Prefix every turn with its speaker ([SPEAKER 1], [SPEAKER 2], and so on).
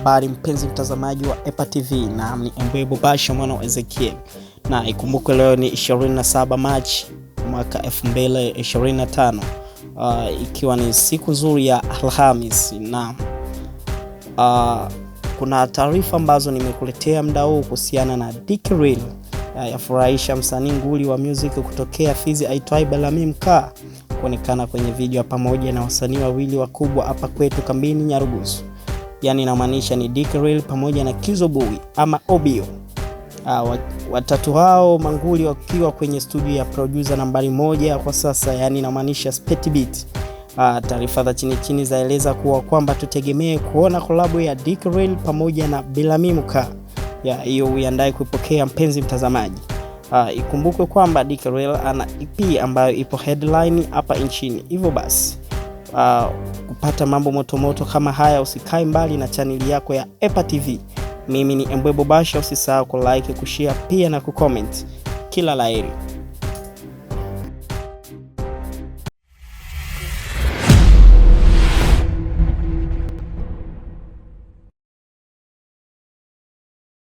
[SPEAKER 1] habari mpenzi mtazamaji wa EPA TV, na ni Mbwebo Basha mwana wa Ezekiel. Na ikumbuke leo ni 27 Machi mwaka 2025, ikiwa ni siku nzuri ya Alhamisi. Na kuna taarifa ambazo nimekuletea muda huu kuhusiana na Dick Real. Yafurahisha msanii nguli wa music kutokea Fizi aitwaye Belami Mkaa kuonekana kwenye video pamoja na wasanii wawili wakubwa hapa kwetu kambini Nyarugusu. Yani inamaanisha ni Dick Real pamoja na Kizzo Boy ama Obio. Watatu hao manguli wakiwa kwenye studio ya producer nambari 1 kwa sasa, yani inamaanisha Spet Beat. Taarifa za chini zaeleza kwamba tutegemee kuona collab ya Dick Real pamoja na Belami Mkaa. Hiyo uiandae kuipokea mpenzi mtazamaji. Ikumbukwe kwamba Dick Real ana EP ambayo ipo headline hapa nchini. Hivyo basi kupata mambo motomoto kama haya, usikae mbali na chaneli yako ya EPA TV. Mimi ni Mbwebo Basha, usisahau ku like, kushare pia na kucomment. Kila laheri.